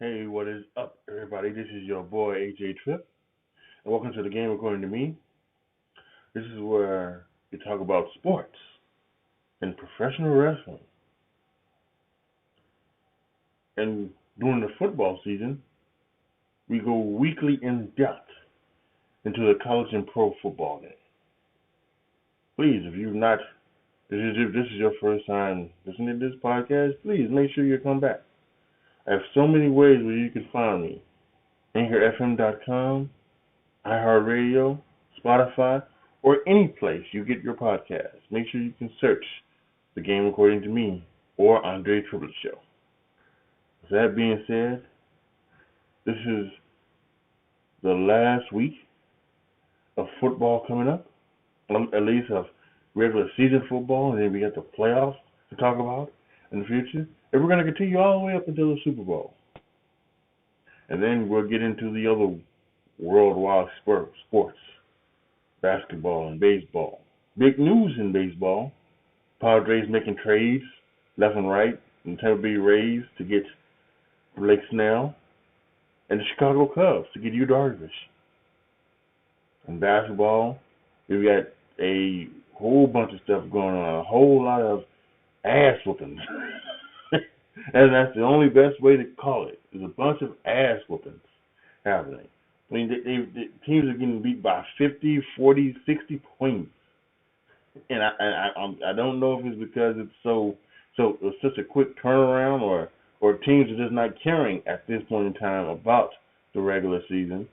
Hey, what is up, everybody? This is your boy AJTRIP, and welcome to the game according to me. This is where we talk about sports and professional wrestling. And during the football season, we go weekly in depth into the college and pro football game. Please, if you've not, if this is your first time listening to this podcast, please make sure you come back. I have so many ways where you can find me. AnchorFM.com, iHeartRadio, Spotify, or any place you get your podcasts. Make sure you can search The Game According to Me or Andre Triplett Show. With that being said, this is the last week of football coming up, at least of regular season football, and then we got the playoffs to talk about in the future. And we're going to continue all the way up until the Super Bowl. And then we'll get into the other worldwide sports, basketball and baseball. Big news in baseball. Padres making trades left and right, and Tampa Bay Rays to get Blake Snell, and the Chicago Cubs to get Yu Darvish. In basketball, we've got a whole bunch of stuff going on, a whole lot of ass whoopings. And that's the only best way to call it. There's a bunch of ass whoopings happening. I mean, the teams are getting beat by 50, 40, 60 points. And I don't know if it's because it's such a quick turnaround, or teams are just not caring at this point in time about the regular season.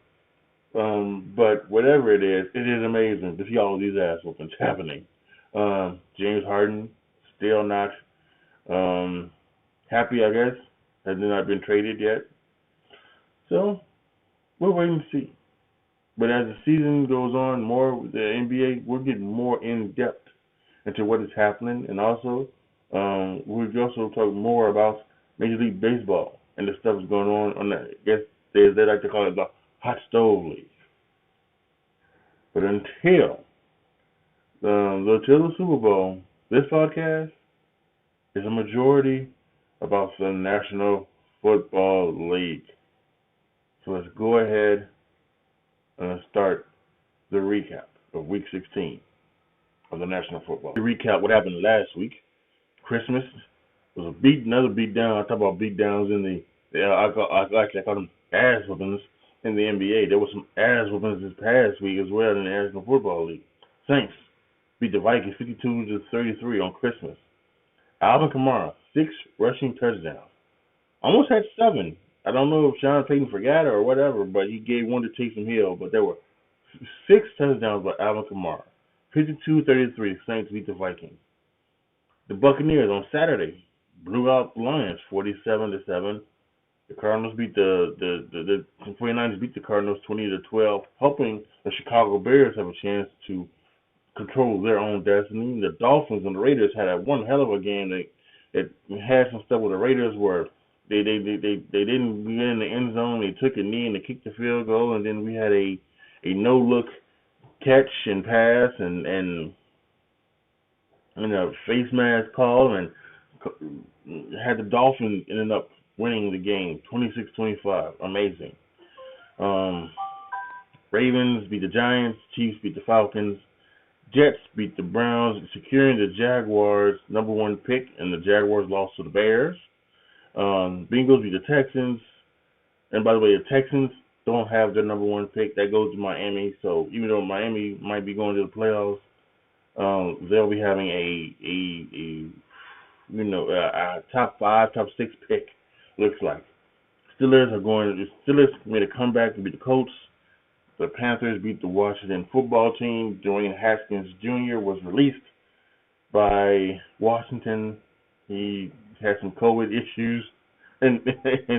But whatever it is amazing to see all of these ass whoopings happening. James Harden still not happy, I guess, has not been traded yet. So we're waiting to see. But as the season goes on, more with the NBA, we're getting more in depth into what is happening, and also we'll also talk more about Major League Baseball and the stuff that's going on that. I guess they like to call it the hot stove league. But until the Super Bowl, this podcast is a majority about the National Football League. So let's go ahead and start the recap of Week 16 of the National Football. To recap what happened last week, Christmas was another beat down. I talk about beat downs in I call them ass whoopings in the NBA. There was some ass whoopings this past week as well in the National Football League. Saints beat the Vikings 52-33 on Christmas. Alvin Kamara, 6 rushing touchdowns. Almost had 7. I don't know if Sean Payton forgot it or whatever, but he gave one to Taysom Hill. But there were 6 touchdowns by Alvin Kamara. 52-33, Saints beat the Vikings. The Buccaneers on Saturday blew out the Lions 47-7. The Cardinals beat the 49ers beat the Cardinals 20-12, helping the Chicago Bears have a chance to control their own destiny. The Dolphins and the Raiders had one hell of a game. It had some stuff where the Raiders were they didn't get in the end zone. They took a knee and they kicked the field goal, and then we had a no look catch and pass and a face mask call, and had the Dolphins ended up winning the game 26-25. Amazing. Ravens beat the Giants. Chiefs beat the Falcons. Jets beat the Browns, securing the Jaguars' number 1 pick, and the Jaguars lost to the Bears. Bengals beat the Texans. And by the way, the Texans don't have their number 1 pick. That goes to Miami. So even though Miami might be going to the playoffs, they'll be having a top 5, top 6 pick, looks like. Steelers made a comeback to beat the Colts. The Panthers beat the Washington football team. Dwayne Haskins Jr. was released by Washington. He had some COVID issues and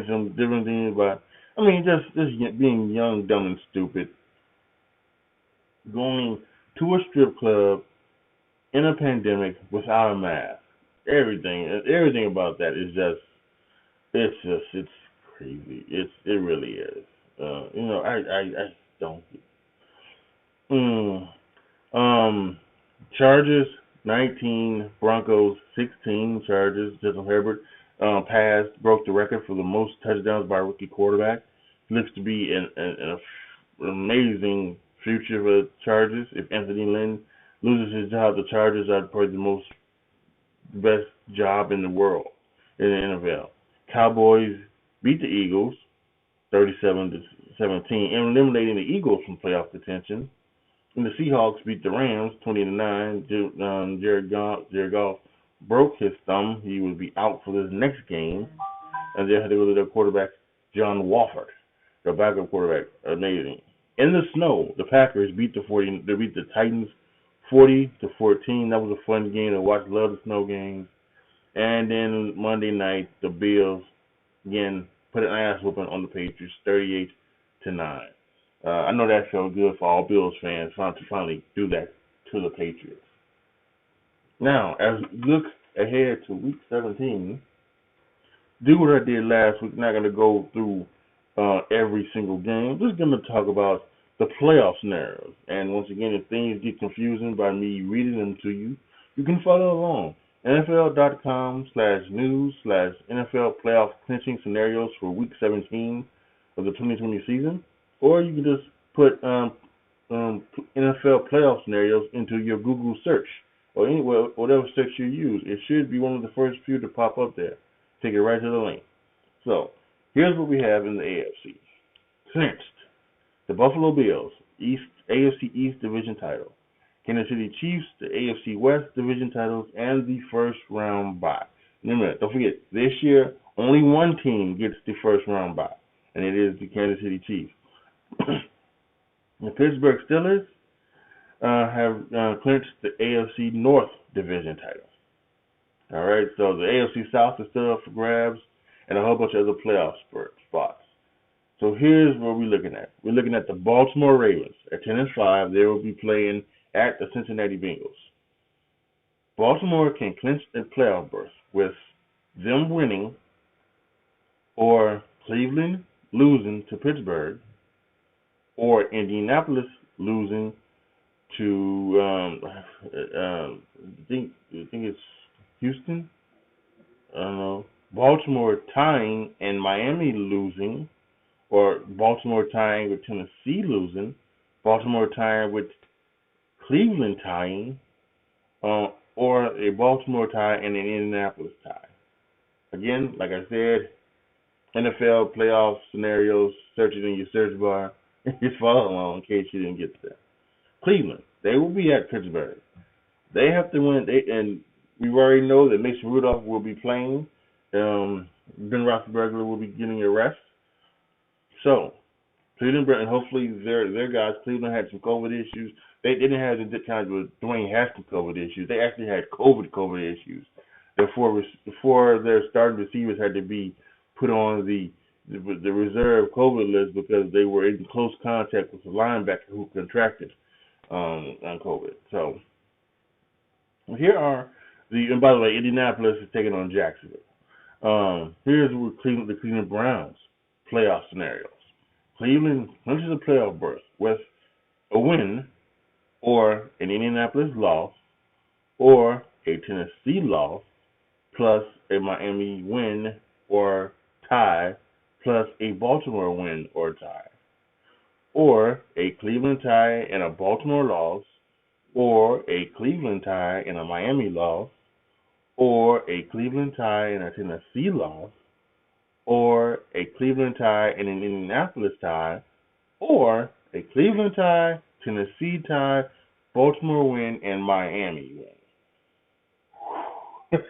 some different things, but just being young, dumb, and stupid. Going to a strip club in a pandemic without a mask. Everything about that is it's crazy. It really is. I don't. Chargers 19, Broncos 16 charges. Justin Herbert broke the record for the most touchdowns by a rookie quarterback. Looks to be an amazing future for the Chargers. If Anthony Lynn loses his job, the Chargers are probably the best job in the world in the NFL. Cowboys beat the Eagles 37-17, eliminating the Eagles from playoff contention. And the Seahawks beat the Rams 20-9. Jared Goff broke his thumb. He would be out for this next game, and they had to go to their quarterback John Wolford, their backup quarterback. Amazing. In the snow, the Packers beat the Titans 40-14. That was a fun game to watch. Love the snow games. And then Monday night, the Bills again put an ass whooping on the Patriots 38-9. I know that felt good for all Bills fans to finally do that to the Patriots. Now, as we look ahead to Week 17, do what I did last week. Not going to go through every single game. Just going to talk about the playoff scenarios. And once again, if things get confusing by me reading them to you, you can follow along. NFL.com/news/NFL playoff clinching scenarios for Week 17 of the 2020 season. Or you can just put NFL playoff scenarios into your Google search or anywhere, whatever search you use. It should be one of the first few to pop up there. Take it right to the link. So, here's what we have in the AFC. Clinched. The Buffalo Bills, AFC East Division title. Kansas City Chiefs, the AFC West Division titles, and the first round bye. Remember, don't forget, this year, only one team gets the first round bye, and it is the Kansas City Chiefs. The Pittsburgh Steelers have clinched the AFC North Division title. All right, so the AFC South is still up for grabs, and a whole bunch of other playoff spots. So here's what we're looking at. We're looking at the Baltimore Ravens at 10-5. They will be playing at the Cincinnati Bengals. Baltimore can clinch a playoff berth with them winning or Cleveland losing to Pittsburgh or Indianapolis losing to I think it's Houston. I don't know. Baltimore tying and Miami losing, or Baltimore tying with Tennessee losing, Baltimore tying with Cleveland tying, or a Baltimore tie and an Indianapolis tie. Again, like I said, NFL playoff scenarios, search it in your search bar. Just follow along in case you didn't get there. Cleveland, they will be at Pittsburgh. They have to win, and we already know that Mason Rudolph will be playing. Ben Roethlisberger will be getting a rest. So, Cleveland, and hopefully their guys, Cleveland had some COVID issues. They didn't have the kind of Dwayne Haskins COVID issues. They actually had COVID issues. Therefore, their starting receivers had to be put on the reserve COVID list because they were in close contact with the linebacker who contracted on COVID. So here are and by the way, Indianapolis is taking on Jacksonville. Here's the Cleveland Browns playoff scenarios. Cleveland clinches a playoff berth with a win or an Indianapolis loss or a Tennessee loss plus a Miami win or tie plus a Baltimore win or tie, or a Cleveland tie and a Baltimore loss, or a Cleveland tie and a Miami loss, or a Cleveland tie and a Tennessee loss, or a Cleveland tie and an Indianapolis tie, or a Cleveland tie, Tennessee tie, Baltimore win, and Miami win.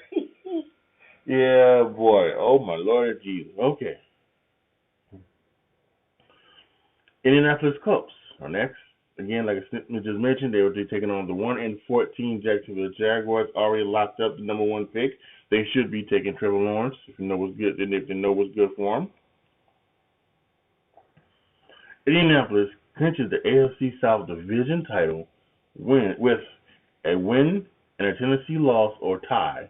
Yeah, boy. Oh, my Lord Jesus. Okay. Indianapolis Colts are next. Again, like I just mentioned, they will be taking on the 1-14 Jacksonville Jaguars, already locked up the number one pick. They should be taking Trevor Lawrence if you know what's good. If they know what's good for him. Indianapolis clinches the AFC South Division title with a win and a Tennessee loss or tie,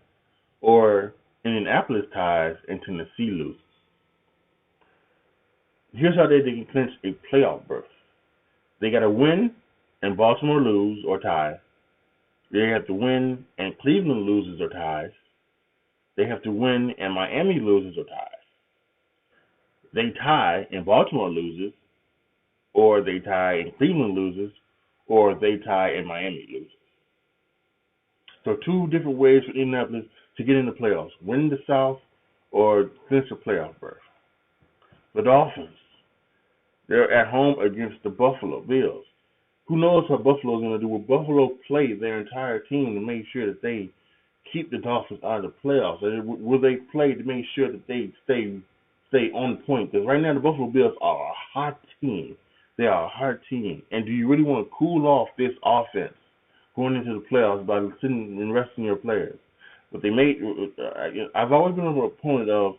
or Indianapolis ties and Tennessee loses. Here's how they can clinch a playoff berth. They got to win and Baltimore lose or tie. They have to win and Cleveland loses or ties. they have to win and Miami loses or ties. They tie and Baltimore loses, or they tie and Cleveland loses, or they tie and Miami loses. So two different ways for Indianapolis to get in the playoffs: win the South or clinch a playoff berth. The Dolphins, they're at home against the Buffalo Bills. Who knows what Buffalo's going to do? Will Buffalo play their entire team to make sure that they keep the Dolphins out of the playoffs? Will they play to make sure that they stay on point? Because right now the Buffalo Bills are a hot team. They are a hot team. And do you really want to cool off this offense going into the playoffs by sitting and resting your players? But they made. I've always been a proponent of,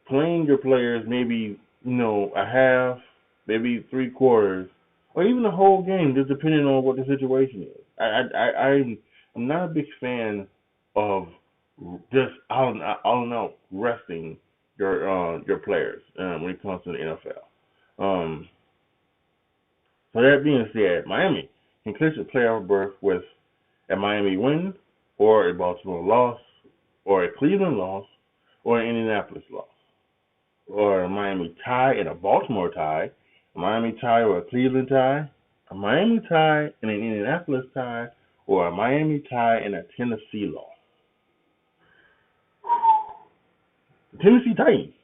playing your players maybe a half, maybe 3/4, or even the whole game, just depending on what the situation is. I'm not a big fan of just out and out resting your players when it comes to the NFL. So that being said, Miami can clinch a playoff berth with a Miami win, or a Baltimore loss, or a Cleveland loss, or an Indianapolis loss, or a Miami tie and a Baltimore tie, a Miami tie or a Cleveland tie, a Miami tie and an Indianapolis tie, or a Miami tie and a Tennessee loss. The Tennessee Titans,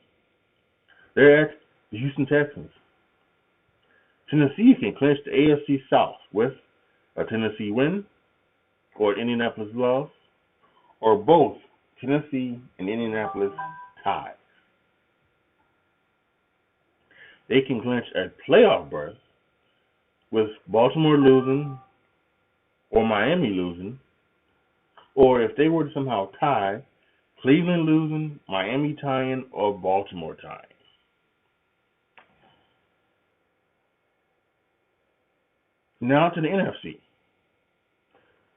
they're at the Houston Texans. Tennessee can clinch the AFC South with a Tennessee win, or an Indianapolis loss, or both Tennessee and Indianapolis ties. They can clinch a playoff berth with Baltimore losing or Miami losing, or if they were to somehow tie, Cleveland losing, Miami tying, or Baltimore tying. Now to the NFC.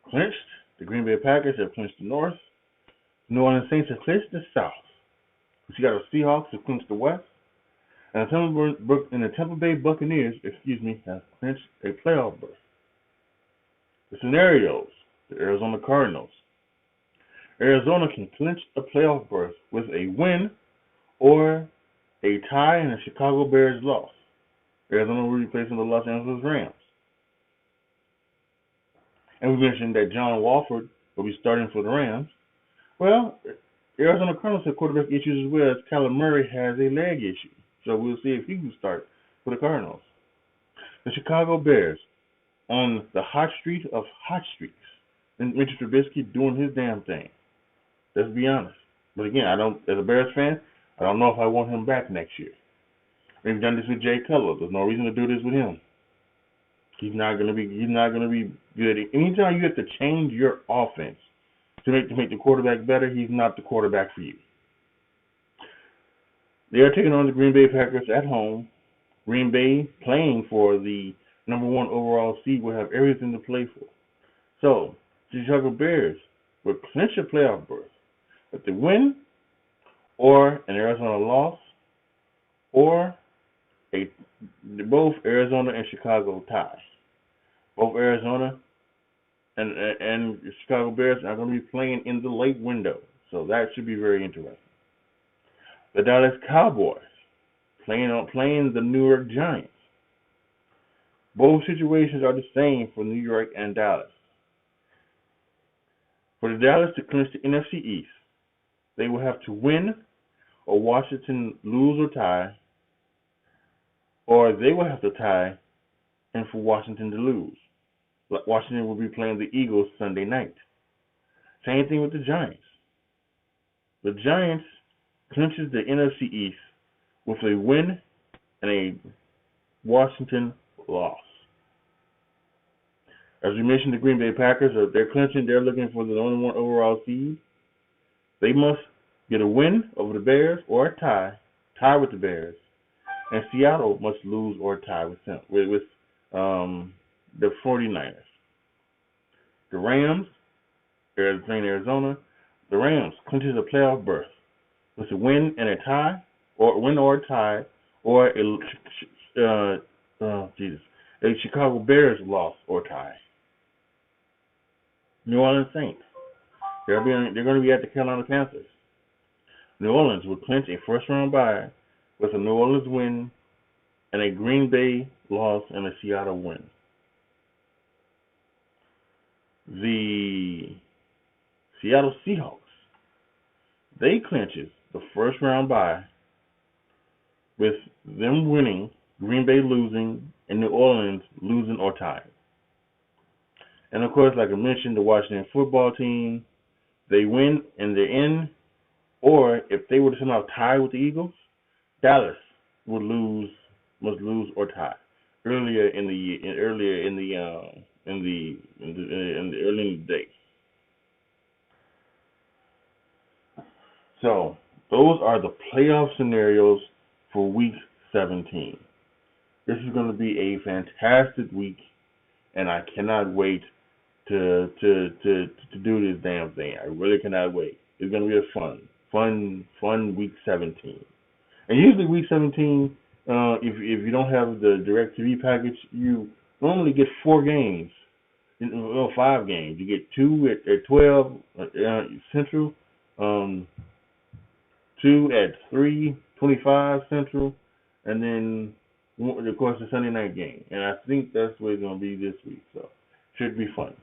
Clinched, the Green Bay Packers have clinched the North. New Orleans Saints have clinched the South. You got the Seahawks have clinched the West. And the Tampa Bay Buccaneers, have clinched a playoff berth. The scenarios: the Arizona Cardinals. Arizona can clinch a playoff berth with a win or a tie and a Chicago Bears loss. Arizona will be facing the Los Angeles Rams. And we mentioned that John Wolford will be starting for the Rams. Well, Arizona Cardinals have quarterback issues as well, as Kyler Murray has a leg issue. So we'll see if he can start for the Cardinals. The Chicago Bears, on the hot streak of hot streaks, and Mitchell Trubisky doing his damn thing. Let's be honest. But again, as a Bears fan, I don't know if I want him back next year. We've done this with Jay Cutler. There's no reason to do this with him. He's not gonna be good. Anytime you have to change your offense to make the quarterback better, he's not the quarterback for you. They are taking on the Green Bay Packers at home. Green Bay, playing for the number 1 overall seed, will have everything to play for. So, the Chicago Bears will clinch a playoff berth with the win, or an Arizona loss, or both Arizona and Chicago ties. Both Arizona and Chicago Bears are going to be playing in the late window, so that should be very interesting. The Dallas Cowboys playing the New York Giants. Both situations are the same for New York and Dallas. For the Dallas to clinch the NFC East, they will have to win, or Washington lose or tie, or they will have to tie and for Washington to lose. Washington will be playing the Eagles Sunday night. Same thing with the Giants. The Giants clinches the NFC East with a win and a Washington loss. As we mentioned, the Green Bay Packers, they're clinching. They're looking for the number 1 overall seed. They must get a win over the Bears or a tie with the Bears. And Seattle must lose or tie with them, with the 49ers. The Rams, they're playing Arizona. The Rams clinches a playoff berth with a win and a tie, or win or a tie, or a Chicago Bears loss or tie. New Orleans Saints, They're going to be at the Carolina Panthers. New Orleans will clinch a first-round bye with a New Orleans win and a Green Bay loss and a Seattle win. The Seattle Seahawks, they clinches the first-round bye with them winning, Green Bay losing, and New Orleans losing or tying. And of course, like I mentioned, the Washington football team, they win and they're in. Or if they were to somehow tie with the Eagles, Dallas must lose or tie earlier in the year, early in the day. So those are the playoff scenarios for Week 17. This is going to be a fantastic week, and I cannot wait to do this damn thing. I really cannot wait. It's going to be a fun Week 17. And usually Week 17, if you don't have the DirecTV package, you normally get 4 games, 5 games. You get 2 at 12 Central, 2 at 3:25 Central, and then of course the Sunday night game. And I think that's what it's going to be this week. So should be fun.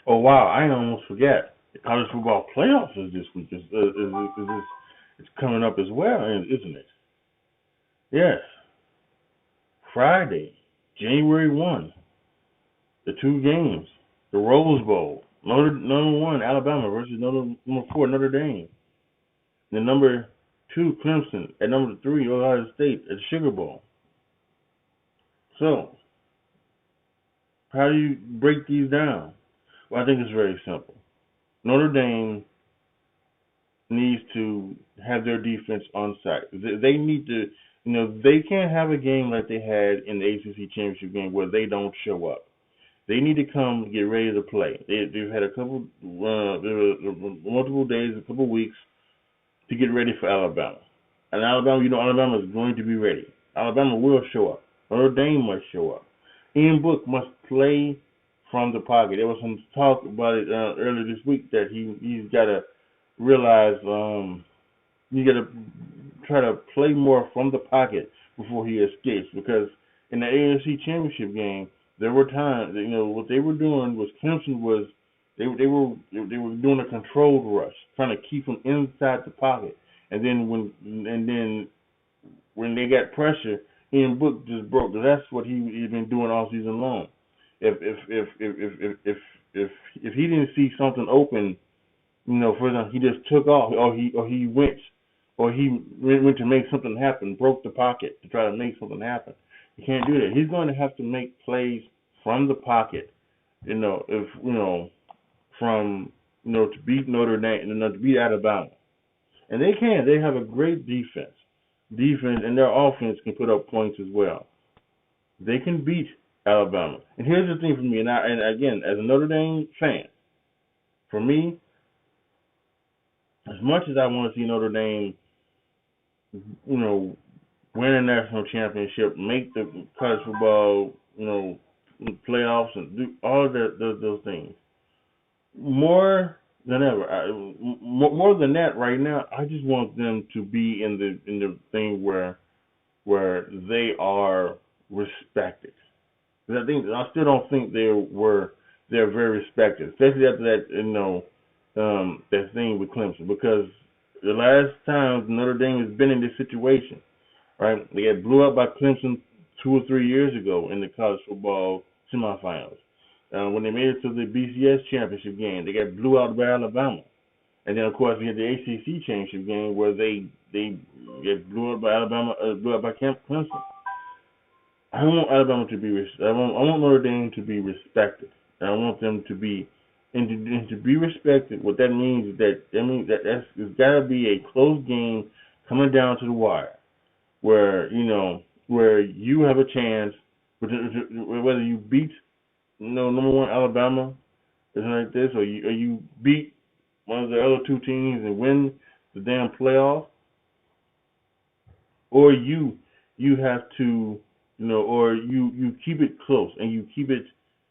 Oh wow, I almost forgot. The college football playoffs is this week. It's coming up as well, isn't it? Yes. Friday, January 1, the 2 games. The Rose Bowl. Number 1, Alabama versus number 4, Notre Dame. The number 2, Clemson. At number 3, Ohio State at the Sugar Bowl. So, how do you break these down? Well, I think it's very simple. Notre Dame needs to have their defense on site. They need to, they can't have a game like they had in the ACC championship game where they don't show up. They need to come and get ready to play. They've had a couple, multiple days, a couple weeks to get ready for Alabama. And Alabama is going to be ready. Alabama will show up. Notre Dame must show up. Ian Book must play from the pocket. There was some talk about it earlier this week that he's got to realize you got to try to play more from the pocket before he escapes, because in the AFC Championship game there were times what they were doing was Clemson was they were doing a controlled rush, trying to keep him inside the pocket, and then when they got pressure, Ian Book just broke. That's what he's been doing all season long. If he didn't see something open, for example, he just took off, or he went to make something happen, broke the pocket to try to make something happen. He can't do that. He's going to have to make plays from the pocket, to beat Notre Dame, to beat Alabama, and they can. They have a great defense, and their offense can put up points as well. They can beat Alabama. And here's the thing for me, and again, as a Notre Dame fan, for me, as much as I want to see Notre Dame, win a national championship, make the college football, playoffs, and do all of those things, more than ever, more than that, right now, I just want them to be in the thing where they are respected. Because I still don't think they're very respected, especially after that that thing with Clemson. Because the last time Notre Dame has been in this situation, right? They got blew up by Clemson 2 or 3 years ago in the college football semifinals. When they made it to the BCS championship game, they got blew out by Alabama. And then of course we had the ACC championship game where they get blew up by Alabama, blew up by Clemson. I want Alabama to be. I want Notre Dame to be respected. And I want them to be, and to be respected. What that means is that it's got to be a close game coming down to the wire, where you have a chance, whether you beat number 1 Alabama, something like this, or you beat one of the other 2 teams and win the damn playoff, or you have to. Or you keep it close and you keep it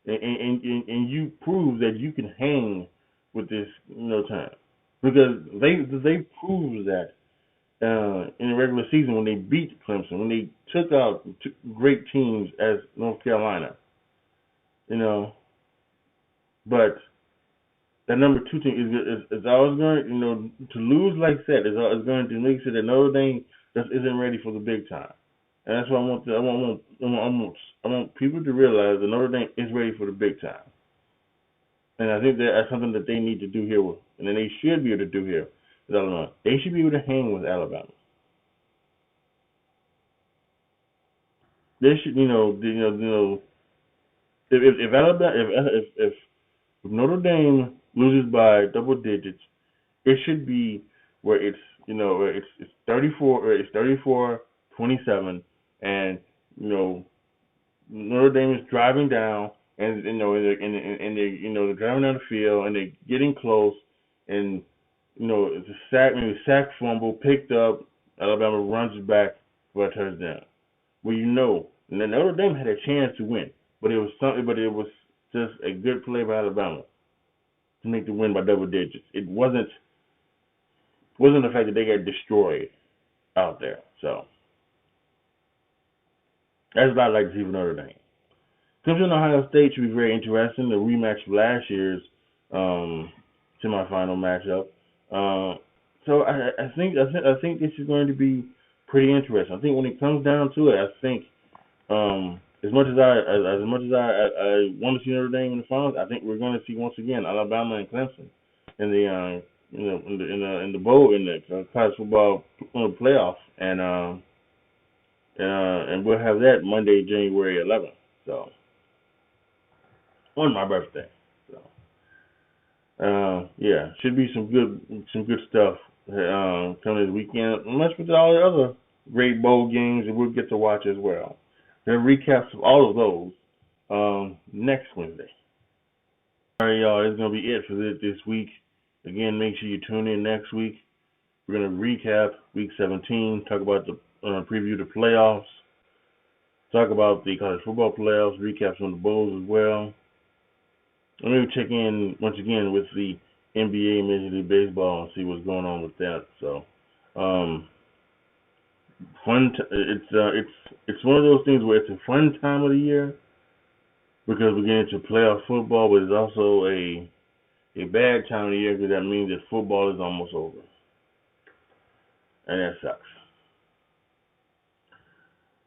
and you prove that you can hang with this time, because they proved that in the regular season when they beat Clemson, when they took out great teams as North Carolina, you know. But that number two team is always going, to lose like that is going to make sure that Notre Dame just isn't ready for the big time. And that's why I want people to realize that Notre Dame is ready for the big time. And I think that's something that they need to do here, and then they should be able to do here with Alabama. They should be able to hang with Alabama. They should, if Alabama, if Notre Dame loses by double digits, it should be where it's 34 or it's 34-27, and Notre Dame is driving down, and they're driving down the field, and they're getting close, and it's a sack fumble picked up. Alabama runs it back for a touchdown. Well, and then Notre Dame had a chance to win, but it was just a good play by Alabama to make the win by double digits. It wasn't the fact that they got destroyed out there. So that's what I'd like to see for Notre Dame. Clemson Ohio State should be very interesting. The rematch of last year's semifinal matchup. So I think this is going to be pretty interesting. I think when it comes down to it, I think as much as I want to see Notre Dame in the finals, I think we're going to see once again Alabama and Clemson in the in the bowl, in the college football playoff, and we'll have that Monday, January 11th. So on my birthday. So yeah, should be some good stuff coming this weekend. Much with all the other great bowl games that we'll get to watch as well. There are recaps of all of those next Wednesday. All right, y'all, that's gonna be it for this week. Again, make sure you tune in next week. We're gonna recap Week 17, talk about the preview the playoffs, talk about the college football playoffs, recap some of the bowls as well. And maybe check in once again with the NBA and Major League Baseball and see what's going on with that. So, it's one of those things where it's a fun time of the year because we get into playoff football, but it's also a bad time of the year because that means that football is almost over, and that sucks.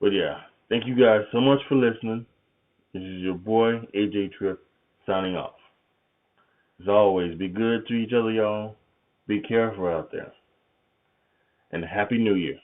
But yeah, thank you guys so much for listening. This is your boy AJTRIP signing off. As always, be good to each other, y'all. Be careful out there. And Happy New Year.